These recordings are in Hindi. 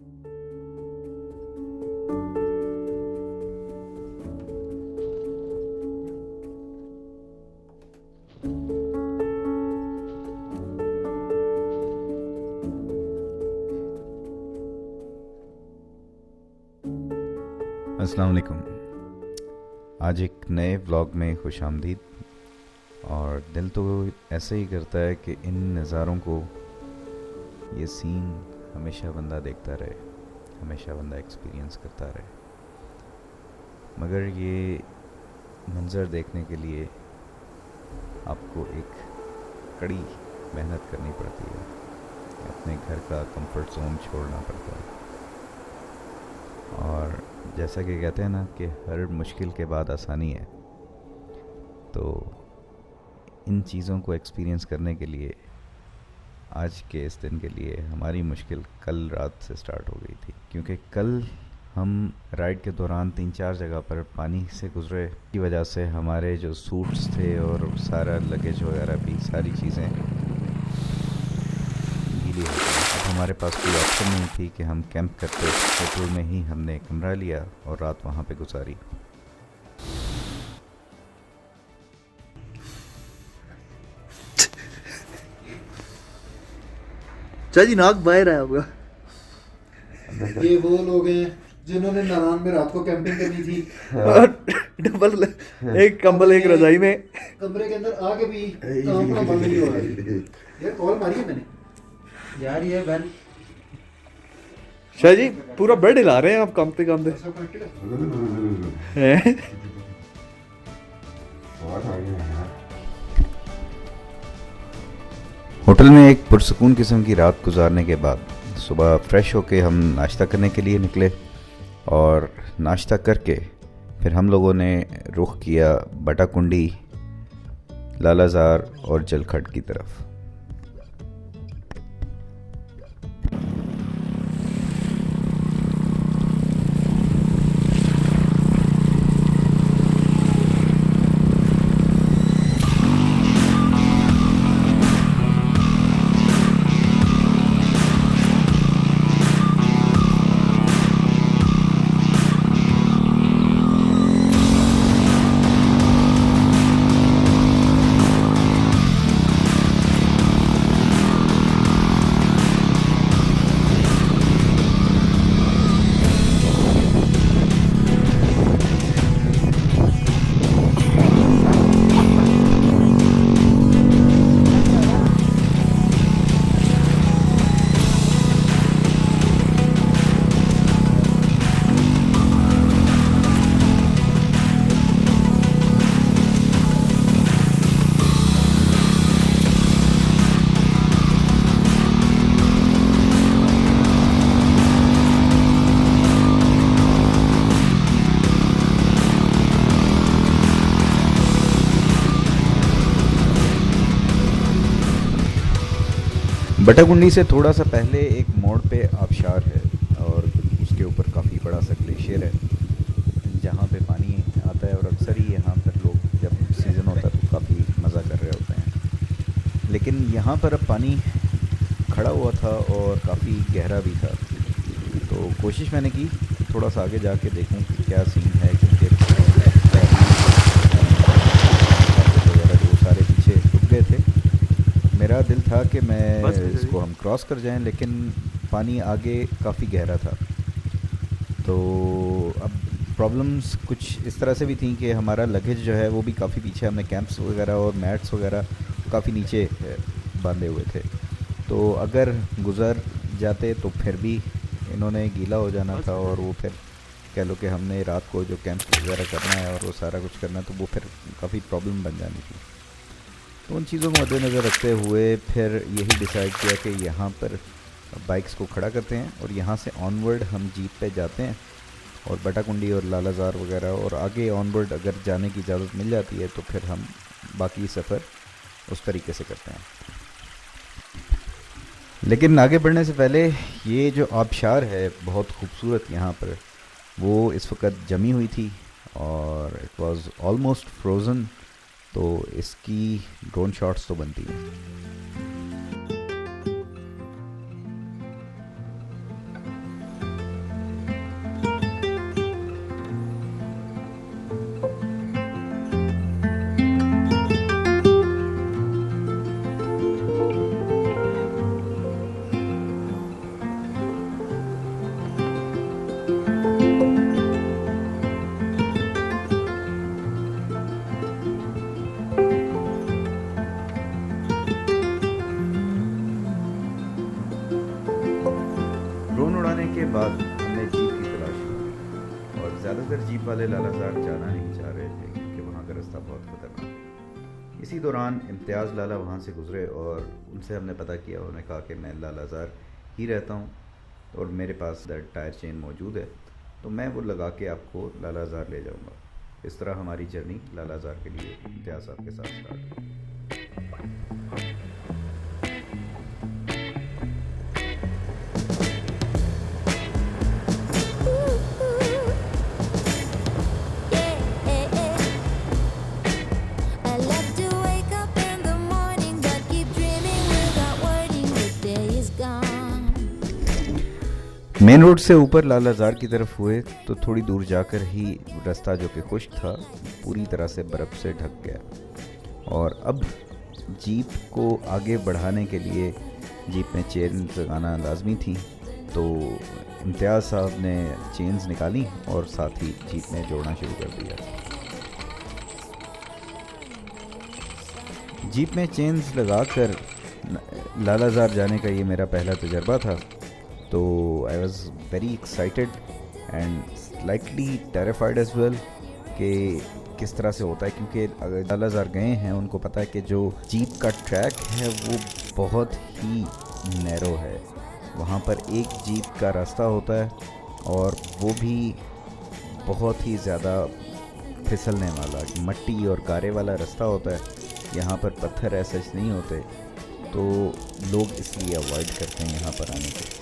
अस्सलाम वालेकुम। आज एक नए व्लॉग में खुश आमदीद। और दिल तो ऐसे ही करता है कि इन नज़ारों को, ये सीन हमेशा बंदा देखता रहे, हमेशा बंदा एक्सपीरियंस करता रहे। मगर ये मंज़र देखने के लिए आपको एक कड़ी मेहनत करनी पड़ती है, अपने घर का कंफर्ट जोन छोड़ना पड़ता है। और जैसा कि कहते हैं ना कि हर मुश्किल के बाद आसानी है, तो इन चीज़ों को एक्सपीरियंस करने के लिए आज के इस दिन के लिए हमारी मुश्किल कल रात से स्टार्ट हो गई थी। क्योंकि कल हम राइड के दौरान 3-4 जगह पर पानी से गुजरे की वजह से हमारे जो सूट्स थे और सारा लगेज वगैरह भी, सारी चीज़ें गीली हो गई। अब हमारे पास कोई ऑप्शन नहीं थी कि हम कैंप करते। होटल में ही हमने कमरा लिया और रात वहाँ पे गुजारी। चाची नाक बाहर आया होगा। ये वो लोग हैं जिन्होंने नारायण में रात को कैंपिंग करनी थी। डबल एक कंबल एक रजाई में कमरे के अंदर आके भी काम अपना बंद नहीं हो रहा है। यार कॉल मारी है मैंने यार, ये बैन शाह जी पूरा बेड हिला रहे हैं आप कामते कामते। सब कनेक्टेड है। हैं? होटल में एक पुरसकून किस्म की रात गुजारने के बाद सुबह फ्रेश होके हम नाश्ता करने के लिए निकले। और नाश्ता करके फिर हम लोगों ने रुख किया बटाकुंडी, लालाजार और जलखट की तरफ। बटाकुंडी से थोड़ा सा पहले एक मोड़ पे आबशार है और उसके ऊपर काफ़ी बड़ा सा ग्लेशियर है जहाँ पे पानी आता है। और अक्सर ही यहाँ पर लोग जब सीज़न होता है तो काफ़ी मज़ा कर रहे होते हैं। लेकिन यहाँ पर अब पानी खड़ा हुआ था और काफ़ी गहरा भी था। तो कोशिश मैंने की थोड़ा सा आगे जाके देखूँ कि क्या सीन है, क्योंकि वगैरह जो सारे पीछे रुक गए थे। मेरा दिल था कि मैं इसको हम क्रॉस कर जाएं, लेकिन पानी आगे काफ़ी गहरा था। तो अब प्रॉब्लम्स कुछ इस तरह से भी थी कि हमारा लगेज जो है वो भी काफ़ी पीछे, हमने कैंप्स वगैरह और मैट्स वगैरह काफ़ी नीचे बांधे हुए थे। तो अगर गुज़र जाते तो फिर भी इन्होंने गीला हो जाना था और वो फिर कह लो कि हमने रात को जो कैंप वगैरह करना है और वो सारा कुछ करना, तो वो फिर काफ़ी प्रॉब्लम बन जानी थी। तो उन चीज़ों को मद्देनज़र रखते हुए फिर यही डिसाइड किया कि यहाँ पर बाइक्स को खड़ा करते हैं और यहाँ से ऑनवर्ड हम जीप पे जाते हैं और बटाकुंडी और लालाजार वगैरह और आगे ऑनवर्ड अगर जाने की इजाज़त मिल जाती है तो फिर हम बाकी सफ़र उस तरीके से करते हैं। लेकिन आगे बढ़ने से पहले ये जो आबशार है बहुत खूबसूरत यहाँ पर, वो इस वक्त जमी हुई थी और इट वाज ऑलमोस्ट फ्रोज़न। तो इसकी ड्रोन शॉट्स तो बनती हैं। ड्रोन उड़ाने के बाद हमने जीप की तलाश की और ज़्यादातर जीप वाले लालाज़ार जाना नहीं चाह रहे थे क्योंकि वहाँ का रास्ता बहुत ख़तरनाक। इसी दौरान इम्तियाज़ लाला वहाँ से गुज़रे और उनसे हमने पता किया। उन्होंने कहा कि मैं लालाज़ार ही रहता हूँ और मेरे पास टायर चेन मौजूद है, तो मैं वो लगा के आपको लालाज़ार ले जाऊँगा। इस तरह हमारी जर्नी लालाज़ार के लिए इम्तियाज़ साहब के साथ स्टार्ट हुई। मेन रोड से ऊपर लालाज़ार की तरफ हुए तो थोड़ी दूर जाकर ही रास्ता जो कि खुश्क था पूरी तरह से बर्फ़ से ढक गया और अब जीप को आगे बढ़ाने के लिए जीप में चेन लगाना लाजमी थी। तो इम्तियाज़ साहब ने चेन्स निकाली और साथ ही जीप में जोड़ना शुरू कर दिया। जीप में चेन्स लगाकर लालाज़ार जाने का ये मेरा पहला तजर्बा था। तो I was very excited and slightly terrified as well कि किस तरह से होता है, क्योंकि अगर लालाज़ार गए हैं उनको पता है कि जो जीप का ट्रैक है वो बहुत ही नैरो है। वहाँ पर एक जीप का रास्ता होता है और वो भी बहुत ही ज़्यादा फिसलने वाला, मट्टी और गारे वाला रास्ता होता है। यहाँ पर पत्थर ऐसे नहीं होते, तो लोग इसलिए अवॉइड करते हैं यहाँ पर आने को।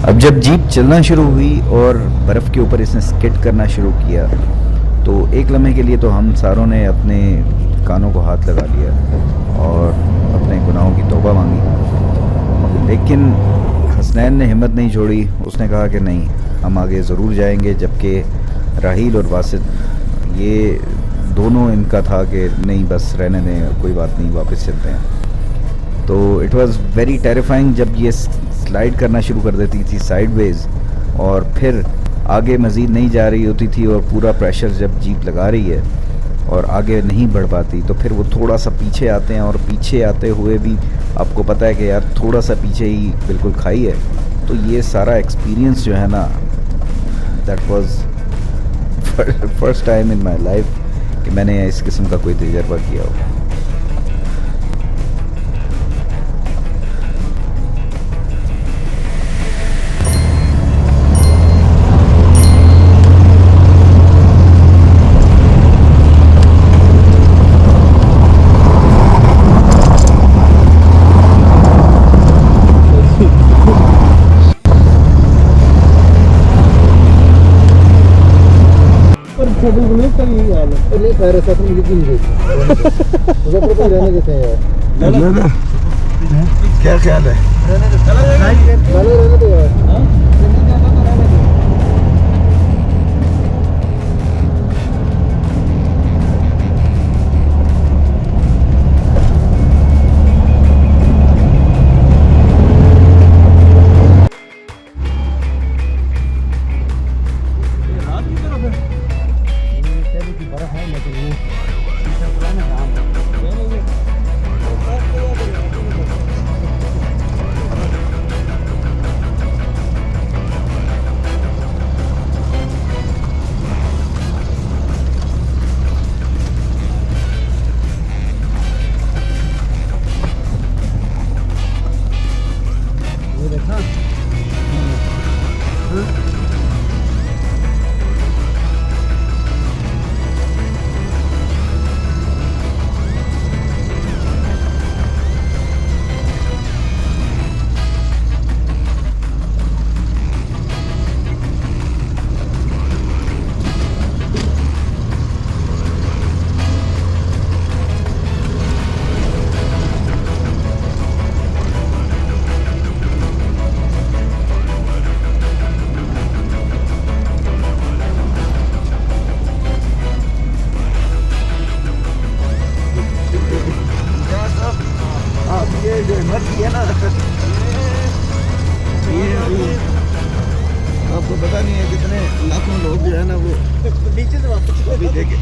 अब जब जीप चलना शुरू हुई और बर्फ़ के ऊपर इसने स्किड करना शुरू किया तो एक लम्हे के लिए तो हम सारों ने अपने कानों को हाथ लगा लिया और अपने गुनाहों की तौबा मांगी। लेकिन हसनैन ने हिम्मत नहीं छोड़ी। उसने कहा कि नहीं, हम आगे ज़रूर जाएंगे। जबकि राहील और वासिद ये दोनों इनका था कि नहीं बस रहने दें, कोई बात नहीं, वापस चलते हैं। तो इट वाज़ वेरी टेरिफाइंग जब ये स्लाइड करना शुरू कर देती थी साइडवेज और फिर आगे मज़ीद नहीं जा रही होती थी और पूरा प्रेशर जब जीप लगा रही है और आगे नहीं बढ़ पाती तो फिर वो थोड़ा सा पीछे आते हैं और पीछे आते हुए भी आपको पता है कि यार थोड़ा सा पीछे ही बिल्कुल खाई है। तो ये सारा एक्सपीरियंस जो है ना, that was first time in my life कि मैंने इस किस्म का कोई तजर्बा किया हो। क्या ख्याल है? रहने दो यार। पता नहीं है कितने लाखों लोग जो है ना वो नीचे से वापस अभी देखे,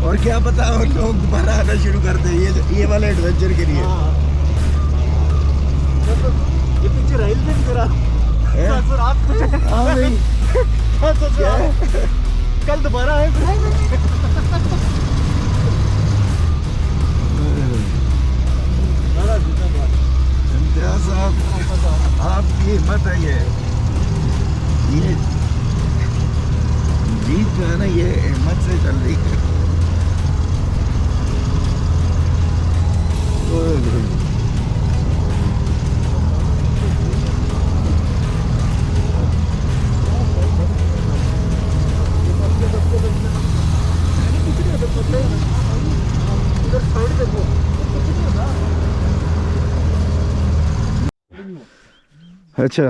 और क्या पता और लोग दोबारा आना शुरू कर दे ये वाले एडवेंचर के लिए। ये पीछे राइल से करा रात हाँ भाई कल दोबारा है इम्तियाज साहब, आपकी हिम्मत है ये जीत जो है ना ये हिम्मत से चल रही है। अच्छा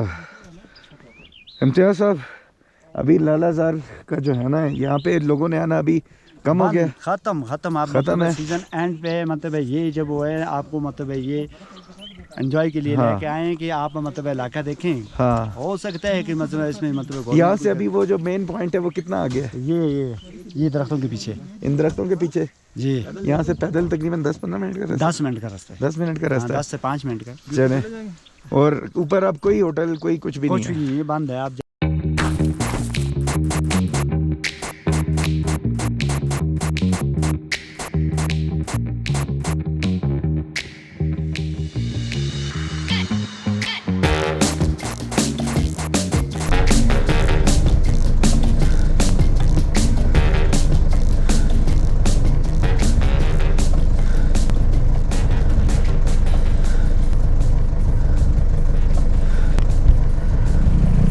इम्तियाज साहब, अभी लालाजार का जो है ना यहाँ पे लोगों ने आना अभी कम हो गया, खत्म आप खत्म है। सीजन एंड पे मतलब है ये जब वो है आपको मतलब है ये एंजॉय के लिए हाँ। लेके आए हैं कि आप मतलब इलाका देखें। हाँ हो सकता है कि मतलब इसमें मतलब यहाँ से अभी वो जो मेन पॉइंट है वो कितना आगे है? ये दरख्तों के पीछे इन दरख्तों के पीछे जी यहाँ से पैदल तकरीबन 10-15 मिनट का रास्ता, 10 मिनट का रास्ता है। 10 मिनट का रास्ता 10 से 5 मिनट का है। चले, और ऊपर अब कोई होटल कोई कुछ भी कुछ नहीं भी है। नहीं है, बंद है। आप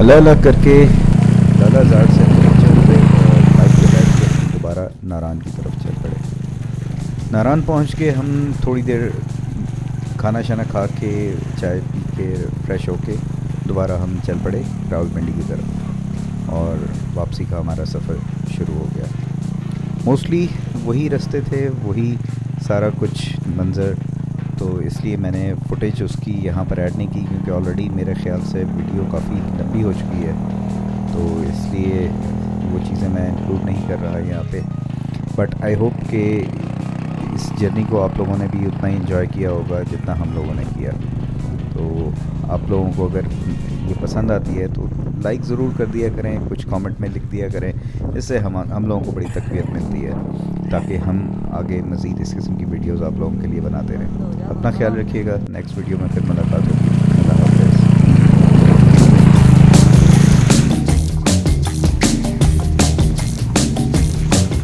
अलग अलग करके लालाजार से चल पड़े और बाइक पे बैठ के हम दोबारा नारान की तरफ चल पड़े। नारान पहुंच के हम थोड़ी देर खाना शाना खा के चाय पी के फ्रेश होके दोबारा हम चल पड़े रावलपिंडी की तरफ और वापसी का हमारा सफ़र शुरू हो गया। मोस्टली वही रास्ते थे, वही सारा कुछ मंज़र, तो इसलिए मैंने फुटेज उसकी यहाँ पर ऐड नहीं की क्योंकि ऑलरेडी मेरे ख़्याल से वीडियो काफ़ी लंबी हो चुकी है, तो इसलिए वो चीज़ें मैं इंक्लूड नहीं कर रहा यहाँ पे। बट आई होप कि इस जर्नी को आप लोगों ने भी उतना ही इंजॉय किया होगा जितना हम लोगों ने किया। तो आप लोगों को अगर ये पसंद आती है तो लाइक ज़रूर कर दिया करें, कुछ कमेंट में लिख दिया करें, इससे हम लोगों को बड़ी तक़वियत मिलती है ताकि हम आगे मज़ीद इस किस्म की वीडियोज़ आप लोगों के लिए बनाते रहें। अपना ख्याल रखिएगा, नेक्स्ट वीडियो में फिर मुलाकात होगी।